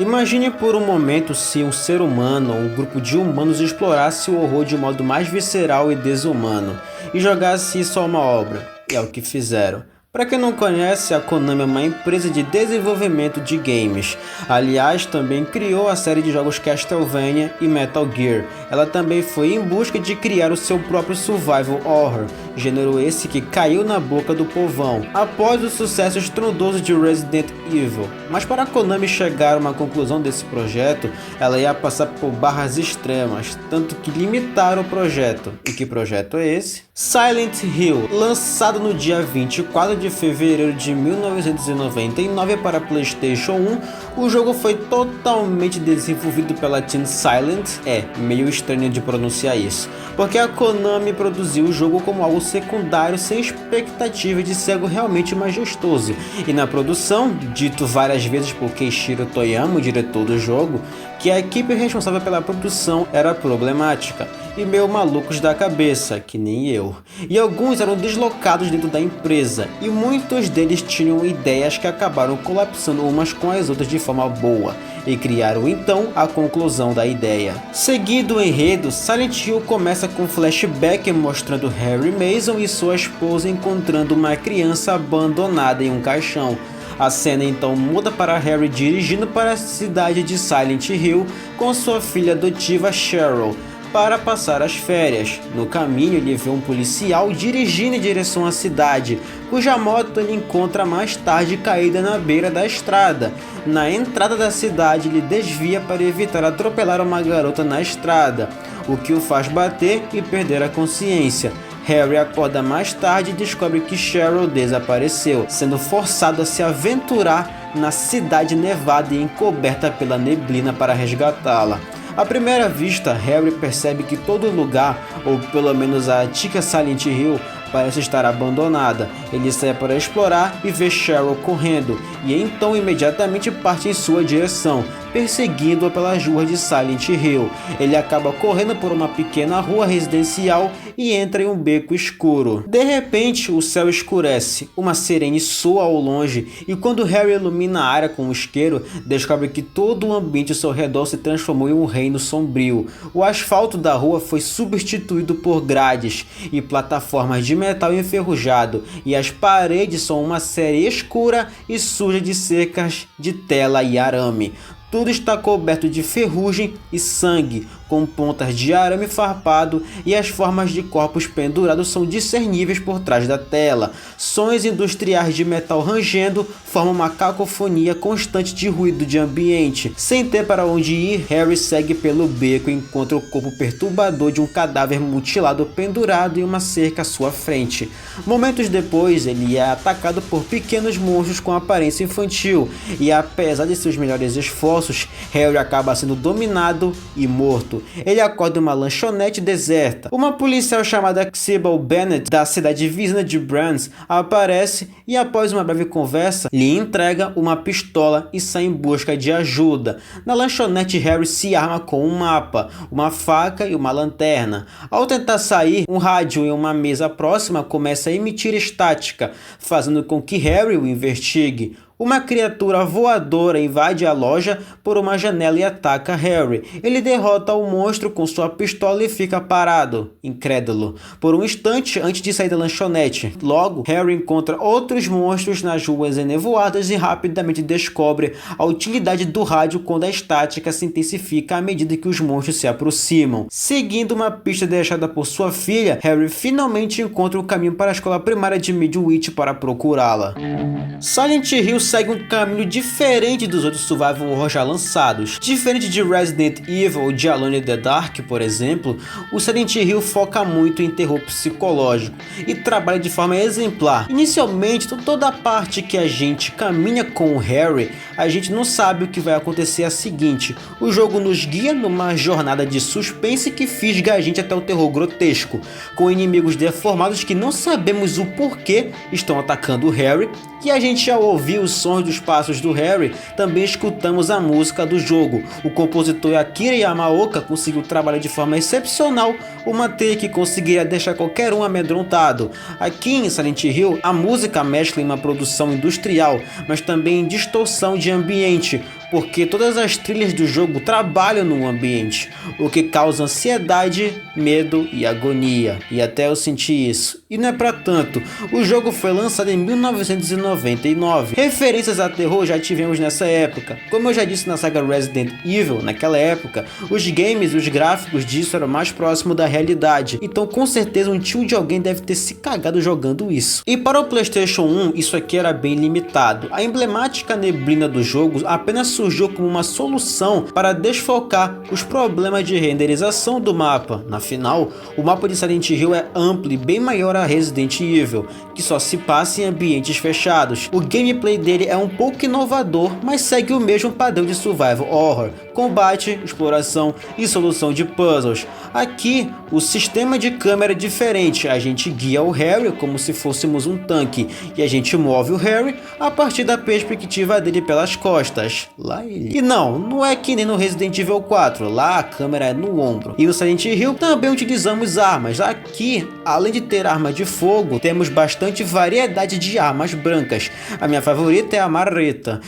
Imagine por um momento se um ser humano ou um grupo de humanos explorasse o horror de um modo mais visceral e desumano e jogasse isso a uma obra, e é o que fizeram. Para quem não conhece, a Konami é uma empresa de desenvolvimento de games. Aliás, também criou a série de jogos Castlevania e Metal Gear. Ela também foi em busca de criar o seu próprio survival horror, gênero esse que caiu na boca do povão após o sucesso estrondoso de Resident Evil. Mas para a Konami chegar a uma conclusão desse projeto, ela ia passar por barras extremas, tanto que limitaram o projeto. E que projeto é esse? Silent Hill, lançado no dia 24 de fevereiro de 1999 para PlayStation 1, o jogo foi totalmente desenvolvido pela Team Silent. É meio estranho de pronunciar isso, porque a Konami produziu o jogo como algo secundário sem expectativa de ser algo realmente majestoso. E na produção, dito várias vezes por Keishiro Toyama, o diretor do jogo, que a equipe responsável pela produção era problemática e meio malucos da cabeça, que nem eu. E alguns eram deslocados dentro da empresa, e muitos deles tinham ideias que acabaram colapsando umas com as outras de forma boa, e criaram então a conclusão da ideia. Seguindo o enredo, Silent Hill começa com um flashback mostrando Harry Mason e sua esposa encontrando uma criança abandonada em um caixão. A cena então muda para Harry dirigindo para a cidade de Silent Hill com sua filha adotiva Cheryl para passar as férias. No caminho ele vê um policial dirigindo em direção à cidade, cuja moto ele encontra mais tarde caída na beira da estrada. Na entrada da cidade ele desvia para evitar atropelar uma garota na estrada, o que o faz bater e perder a consciência. Harry acorda mais tarde e descobre que Cheryl desapareceu, sendo forçado a se aventurar na cidade nevada e encoberta pela neblina para resgatá-la. À primeira vista, Harry percebe que todo lugar, ou pelo menos a antiga Silent Hill, parece estar abandonada. Ele sai para explorar e vê Cheryl correndo, e então imediatamente parte em sua direção, perseguindo-a pelas ruas de Silent Hill. Ele acaba correndo por uma pequena rua residencial e entra em um beco escuro. De repente, o céu escurece, uma sirene soa ao longe, e quando Harry ilumina a área com um isqueiro, descobre que todo o ambiente ao seu redor se transformou em um reino sombrio. O asfalto da rua foi substituído por grades e plataformas de metal enferrujado, e as paredes são uma série escura e suja de cercas de tela e arame. Tudo está coberto de ferrugem e sangue, com pontas de arame farpado, e as formas de corpos pendurados são discerníveis por trás da tela. Sons industriais de metal rangendo formam uma cacofonia constante de ruído de ambiente. Sem ter para onde ir, Harry segue pelo beco e encontra o corpo perturbador de um cadáver mutilado pendurado em uma cerca à sua frente. Momentos depois, ele é atacado por pequenos monstros com aparência infantil, e apesar de seus melhores esforços, Harry acaba sendo dominado e morto. Ele acorda em uma lanchonete deserta. Uma policial chamada Sybil Bennett, da cidade vizinha de Brands, aparece e, após uma breve conversa, lhe entrega uma pistola e sai em busca de ajuda. Na lanchonete, Harry se arma com um mapa, uma faca e uma lanterna. Ao tentar sair, um rádio em uma mesa próxima começa a emitir estática, fazendo com que Harry o investigue. Uma criatura voadora invade a loja por uma janela e ataca Harry. Ele derrota o monstro com sua pistola e fica parado, incrédulo, por um instante antes de sair da lanchonete. Logo, Harry encontra outros monstros nas ruas enevoadas e rapidamente descobre a utilidade do rádio quando a estática se intensifica à medida que os monstros se aproximam. Seguindo uma pista deixada por sua filha, Harry finalmente encontra o caminho para a escola primária de Midwich para procurá-la. Silent Hill segue um caminho diferente dos outros survival horror já lançados. Diferente de Resident Evil ou de Alone in the Dark, por exemplo, o Silent Hill foca muito em terror psicológico e trabalha de forma exemplar. Inicialmente, toda a parte que a gente caminha com o Harry, a gente não sabe o que vai acontecer a seguinte. O jogo nos guia numa jornada de suspense que fisga a gente até o terror grotesco, com inimigos deformados que não sabemos o porquê estão atacando o Harry, e a gente, ao ouvir os sons dos passos do Harry, também escutamos a música do jogo. O compositor Akira Yamaoka conseguiu trabalhar de forma excepcional uma trilha que conseguiria deixar qualquer um amedrontado. Aqui em Silent Hill, a música mescla em uma produção industrial, mas também em distorção de ambiente, porque todas as trilhas do jogo trabalham no ambiente, o que causa ansiedade, medo e agonia. E até eu senti isso. E não é pra tanto, o jogo foi lançado em 1999. Referências a terror já tivemos nessa época. Como eu já disse na saga Resident Evil, naquela época, os games e os gráficos disso eram mais próximos da realidade. Então com certeza um tio de alguém deve ter se cagado jogando isso. E para o PlayStation 1 isso aqui era bem limitado. A emblemática neblina do jogo apenas surgiu como uma solução para desfocar os problemas de renderização do mapa. Na final, o mapa de Silent Hill é amplo e bem maior a Resident Evil, que só se passa em ambientes fechados. O gameplay dele é um pouco inovador, mas segue o mesmo padrão de survival horror, combate, exploração e solução de puzzles. Aqui, o sistema de câmera é diferente, a gente guia o Harry como se fôssemos um tanque, e a gente move o Harry a partir da perspectiva dele pelas costas. Lá ele. E não é que nem no Resident Evil 4, lá a câmera é no ombro. E no Silent Hill também utilizamos armas. Aqui, além de ter arma de fogo, temos bastante variedade de armas brancas. A minha favorita é a marreta.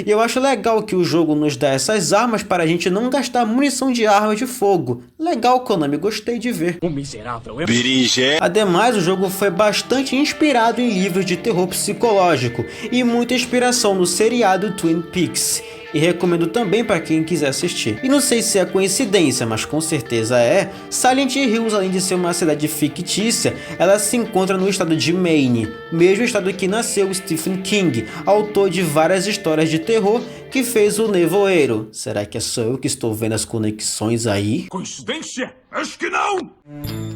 E eu acho legal que o jogo nos dá essas armas para a gente não gastar munição de arma de fogo. Legal, Konami, gostei de ver. O miserável é... Ademais, o jogo foi bastante inspirado em livros de terror psicológico e muita inspiração no seriado Twin Peaks. E recomendo também para quem quiser assistir. E não sei se é coincidência, mas com certeza é, Silent Hills, além de ser uma cidade fictícia, ela se encontra no estado de Maine, mesmo estado que nasceu Stephen King, autor de várias histórias de terror que fez O Nevoeiro. Será que é só eu que estou vendo as conexões aí? Coincidência? Acho que não!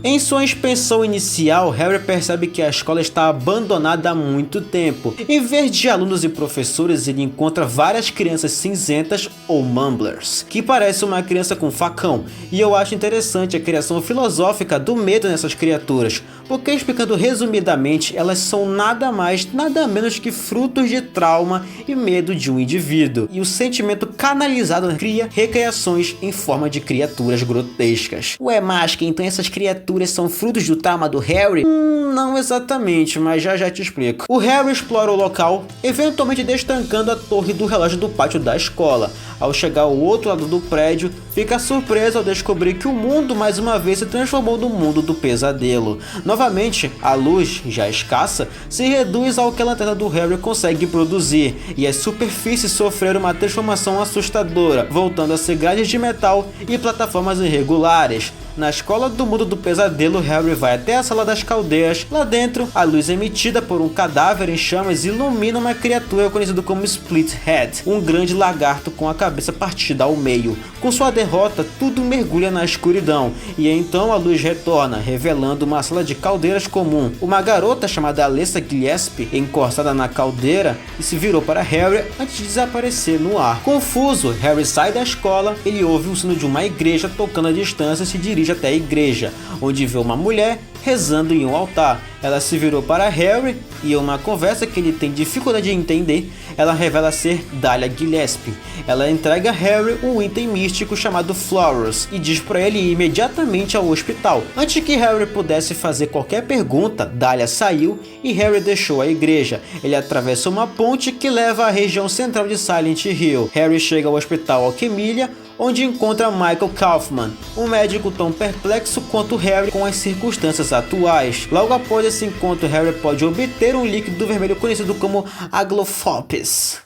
Em sua inspeção inicial, Harry percebe que a escola está abandonada há muito tempo. Em vez de alunos e professores, ele encontra várias crianças cinzentas ou mumblers, que parece uma criança com facão. E eu acho interessante a criação filosófica do medo nessas criaturas, porque explicando resumidamente, elas são nada mais, nada menos que frutos de trauma e medo de um indivíduo. E o sentimento canalizado cria recriações em forma de criaturas grotescas. Ué, Masque, então essas criaturas são frutos do trauma do Harry? Não exatamente, mas já te explico. O Harry explora o local, eventualmente destancando a torre do relógio do pátio da escola. Ao chegar ao outro lado do prédio, fica surpreso ao descobrir que o mundo mais uma vez se transformou no mundo do pesadelo. Novamente, a luz, já escassa, se reduz ao que a lanterna do Harry consegue produzir, e as superfícies sofreram uma transformação assustadora, voltando a ser grades de metal e plataformas irregulares. Na escola do mundo do pesadelo, Harry vai até a sala das caldeiras. Lá dentro, a luz emitida por um cadáver em chamas ilumina uma criatura conhecida como Splithead, um grande lagarto com a cabeça partida ao meio. Com sua derrota, tudo mergulha na escuridão, e então a luz retorna, revelando uma sala de caldeiras comum. Uma garota chamada Alessa Gillespie, encostada na caldeira, e se virou para Harry antes de desaparecer no ar. Confuso, Harry sai da escola, ele ouve o sino de uma igreja tocando à distância e se dirige até a igreja, onde vê uma mulher rezando em um altar. Ela se virou para Harry e em uma conversa que ele tem dificuldade de entender, ela revela ser Dahlia Gillespie. Ela entrega a Harry um item místico chamado Florus e diz para ele ir imediatamente ao hospital. Antes que Harry pudesse fazer qualquer pergunta, Dahlia saiu e Harry deixou a igreja. Ele atravessa uma ponte que leva à região central de Silent Hill. Harry chega ao hospital Alquimia, onde encontra Michael Kaufman, um médico tão perplexo quanto Harry com as circunstâncias atuais. Logo após esse encontro, Harry pode obter um líquido vermelho conhecido como Aglophobis.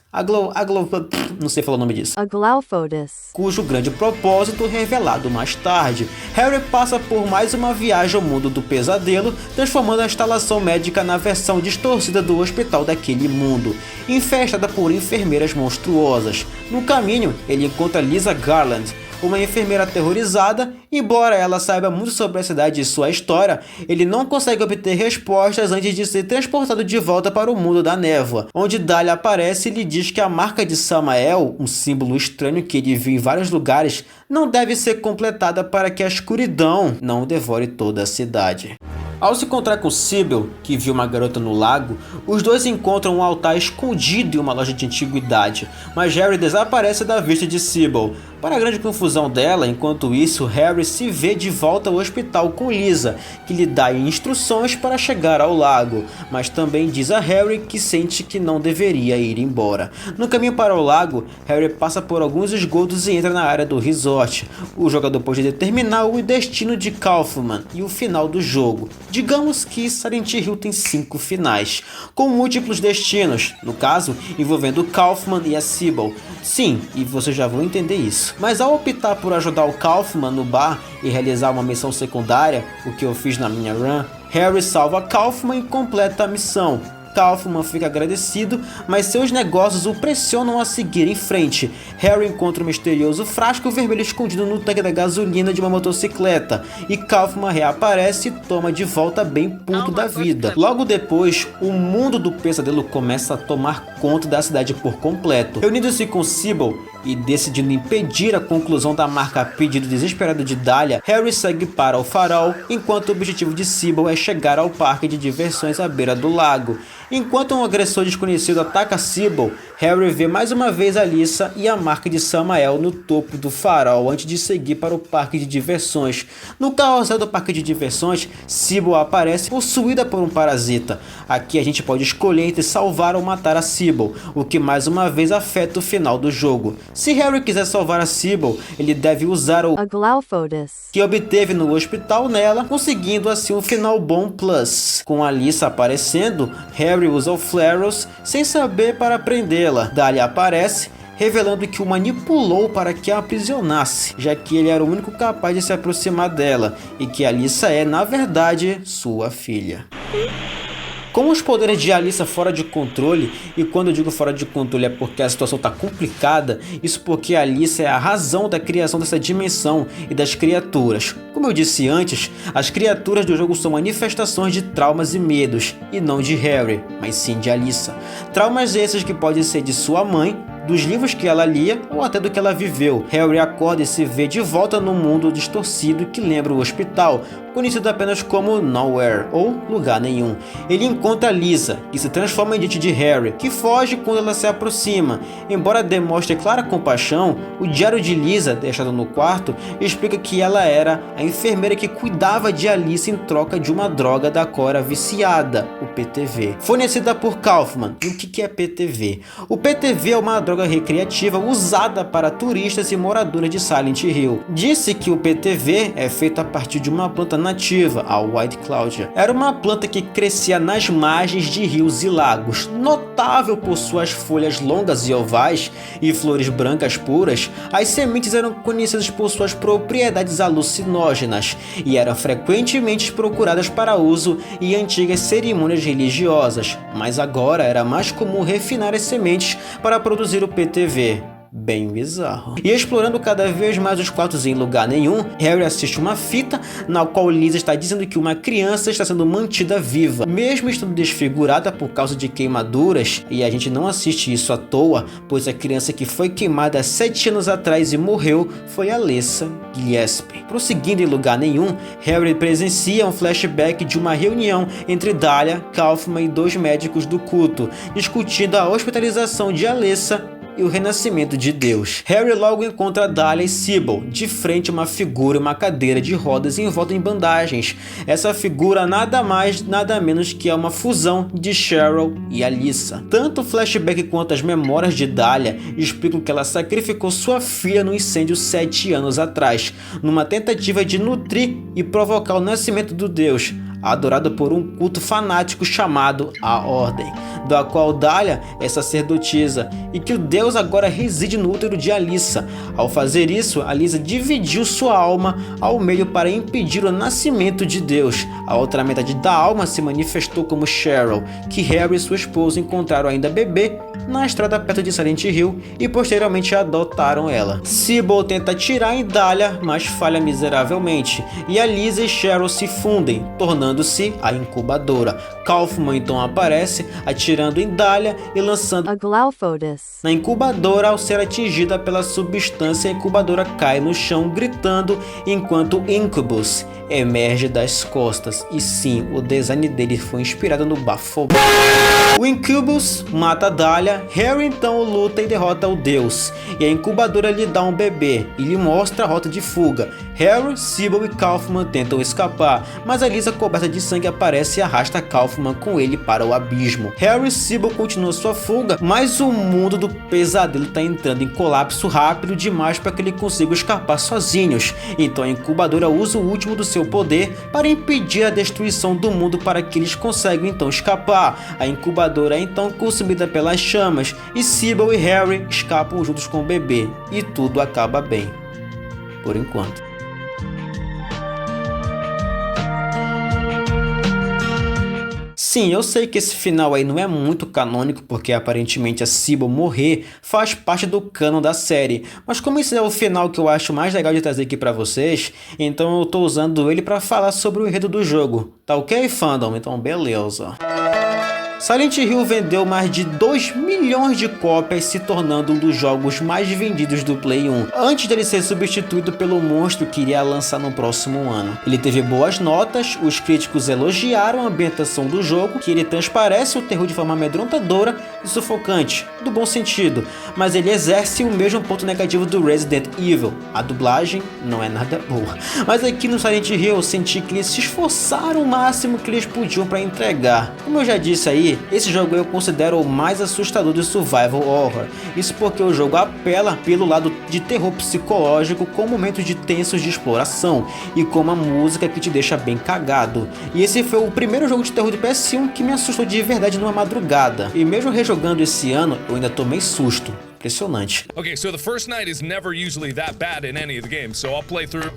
Não sei falar o nome disso. Aglaophotis. Cujo grande propósito é revelado mais tarde. Harry passa por mais uma viagem ao mundo do pesadelo, transformando a instalação médica na versão distorcida do hospital daquele mundo, infestada por enfermeiras monstruosas. No caminho, ele encontra Lisa Garland, uma enfermeira aterrorizada. Embora ela saiba muito sobre a cidade e sua história, ele não consegue obter respostas antes de ser transportado de volta para o mundo da névoa, onde Dahlia aparece e lhe diz que a marca de Samael, um símbolo estranho que ele viu em vários lugares, não deve ser completada para que a escuridão não devore toda a cidade. Ao se encontrar com Sybil, que viu uma garota no lago, os dois encontram um altar escondido em uma loja de antiguidade, mas Harry desaparece da vista de Sybil. Para a grande confusão dela, enquanto isso, Harry se vê de volta ao hospital com Lisa, que lhe dá instruções para chegar ao lago, mas também diz a Harry que sente que não deveria ir embora. No caminho para o lago, Harry passa por alguns esgotos e entra na área do resort. O jogador pode determinar o destino de Kaufman e o final do jogo. Digamos que Silent Hill tem 5 finais, com múltiplos destinos, no caso, envolvendo Kaufman e a Sybil. Sim, e vocês já vão entender isso. Mas ao optar por ajudar o Kaufman no bar e realizar uma missão secundária, o que eu fiz na minha run, Harry salva Kaufman e completa a missão. Kaufman fica agradecido, mas seus negócios o pressionam a seguir em frente. Harry encontra um misterioso frasco vermelho escondido no tanque da gasolina de uma motocicleta, e Kaufman reaparece e toma de volta bem puto da vida. Logo depois, o mundo do pesadelo começa a tomar conta da cidade por completo. Reunindo-se com Sybil e decidindo impedir a conclusão da marca a pedido desesperado de Dahlia, Harry segue para o farol, enquanto o objetivo de Sybil é chegar ao parque de diversões à beira do lago. Enquanto um agressor desconhecido ataca Sybil, Harry vê mais uma vez Alyssa e a marca de Samael no topo do farol antes de seguir para o parque de diversões. No carrossel do parque de diversões, Sybil aparece possuída por um parasita. Aqui a gente pode escolher entre salvar ou matar a Sybil, o que mais uma vez afeta o final do jogo. Se Harry quiser salvar a Sybil, ele deve usar o Aglaophotis que obteve no hospital nela, conseguindo assim um final bom plus. Com Alyssa aparecendo, Harry usa o Flareos sem saber para prendê-la. Dahlia aparece, revelando que o manipulou para que a aprisionasse, já que ele era o único capaz de se aproximar dela, e que Alyssa é, na verdade, sua filha. Com os poderes de Alyssa fora de controle, e quando eu digo fora de controle é porque a situação está complicada, isso porque Alyssa é a razão da criação dessa dimensão e das criaturas. Como eu disse antes, as criaturas do jogo são manifestações de traumas e medos, e não de Harry, mas sim de Alyssa. Traumas esses que podem ser de sua mãe, dos livros que ela lia ou até do que ela viveu. Harry acorda e se vê de volta no mundo distorcido que lembra o hospital, conhecido apenas como Nowhere, ou Lugar Nenhum. Ele encontra Lisa, que se transforma em diante de Harry, que foge quando ela se aproxima. Embora demonstre clara compaixão, o diário de Lisa, deixado no quarto, explica que ela era a enfermeira que cuidava de Alice em troca de uma droga da qual era viciada, o PTV. Fornecida por Kaufman. E o que é PTV? O PTV é uma droga recreativa usada para turistas e moradores de Silent Hill. Disse que o PTV é feito a partir de uma planta nativa, a White Cloud. Era uma planta que crescia nas margens de rios e lagos. Notável por suas folhas longas e ovais e flores brancas puras, as sementes eram conhecidas por suas propriedades alucinógenas e eram frequentemente procuradas para uso em antigas cerimônias religiosas, mas agora era mais comum refinar as sementes para produzir o PTV. Bem bizarro. E explorando cada vez mais os quartos em Lugar Nenhum, Harry assiste uma fita na qual Lisa está dizendo que uma criança está sendo mantida viva, mesmo estando desfigurada por causa de queimaduras, e a gente não assiste isso à toa, pois a criança que foi queimada há 7 anos atrás e morreu foi Alyssa Gillespie. Prosseguindo em Lugar Nenhum, Harry presencia um flashback de uma reunião entre Dahlia, Kaufman e 2 médicos do culto, discutindo a hospitalização de Alyssa e o renascimento de Deus. Harry logo encontra Dahlia e Sybil, de frente a uma figura e uma cadeira de rodas envolta em bandagens. Essa figura nada mais, nada menos que é uma fusão de Cheryl e Alyssa. Tanto o flashback quanto as memórias de Dahlia explicam que ela sacrificou sua filha no incêndio 7 anos atrás, numa tentativa de nutrir e provocar o nascimento do Deus, adorado por um culto fanático chamado a Ordem, da qual Dahlia é sacerdotisa, e que o Deus agora reside no útero de Alyssa. Ao fazer isso, Alyssa dividiu sua alma ao meio para impedir o nascimento de Deus. A outra metade da alma se manifestou como Cheryl, que Harry e sua esposa encontraram ainda bebê na estrada perto de Silent Hill e posteriormente adotaram ela. Sybil tenta atirar em Dahlia, mas falha miseravelmente, e Alyssa e Cheryl se fundem, tornando-se a incubadora. Kaufman então aparece, atirando em Dahlia e lançando Aglaophotis na incubadora. Ao ser atingida pela substância, a incubadora cai no chão gritando, enquanto Incubus emerge das costas. E sim, o design dele foi inspirado no Baphomet. O Incubus mata a Dahlia, Harry então luta e derrota o Deus, e a incubadora lhe dá um bebê e lhe mostra a rota de fuga. Harry, Sybil e Kaufman tentam escapar, mas a Lisa coberta de sangue aparece e arrasta Kaufman com ele para o abismo. Harry e Sybil continuam sua fuga, mas o mundo do pesadelo está entrando em colapso rápido demais para que ele consiga escapar sozinhos. Então a incubadora usa o último do seu poder para impedir a destruição do mundo para que eles consigam então escapar. A incubadora é então consumida pelas chamas e Sybil e Harry escapam juntos com o bebê e tudo acaba bem, por enquanto. Sim, eu sei que esse final aí não é muito canônico, porque aparentemente a Sybil morrer faz parte do canon da série, mas como esse é o final que eu acho mais legal de trazer aqui pra vocês, então eu tô usando ele pra falar sobre o enredo do jogo. Tá ok, fandom? Então beleza. Silent Hill vendeu mais de 2 milhões de cópias, se tornando um dos jogos mais vendidos do Play 1, antes dele ser substituído pelo monstro que iria lançar no próximo ano. Ele teve boas notas, os críticos elogiaram a ambientação do jogo, que ele transparece o terror de forma amedrontadora e sufocante, do bom sentido, mas ele exerce o mesmo ponto negativo do Resident Evil, a dublagem não é nada boa. Mas aqui no Silent Hill eu senti que eles se esforçaram o máximo que eles podiam para entregar. Como eu já disse aí, esse jogo eu considero o mais assustador do survival horror. Isso porque o jogo apela pelo lado de terror psicológico, com momentos de tensos de exploração e com uma música que te deixa bem cagado. E esse foi o primeiro jogo de terror de PS1 que me assustou de verdade numa madrugada. E mesmo rejogando esse ano, eu ainda tomei susto. Impressionante. Okay, so the first night is never usually that bad in any of the games, so I'll play through.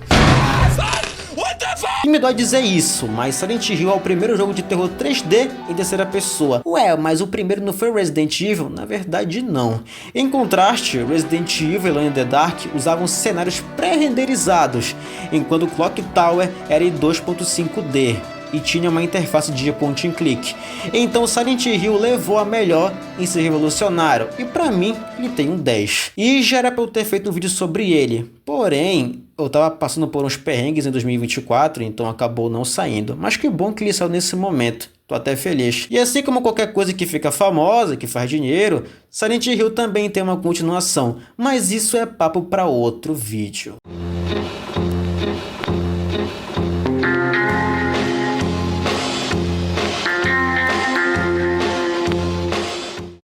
What the fuck? E me dói dizer isso, mas Silent Hill é o primeiro jogo de terror 3D em terceira pessoa. Ué, mas o primeiro não foi Resident Evil? Na verdade não. Em contraste, Resident Evil e Alone in the Dark usavam cenários pré-renderizados, enquanto Clock Tower era em 2.5D. E tinha uma interface de point and click. Então Silent Hill levou a melhor em ser revolucionário, e pra mim ele tem um 10. E já era pra eu ter feito um vídeo sobre ele, porém eu tava passando por uns perrengues em 2024, então acabou não saindo. Mas que bom que ele saiu nesse momento, tô até feliz. E assim como qualquer coisa que fica famosa, que faz dinheiro, Silent Hill também tem uma continuação, mas isso é papo pra outro vídeo.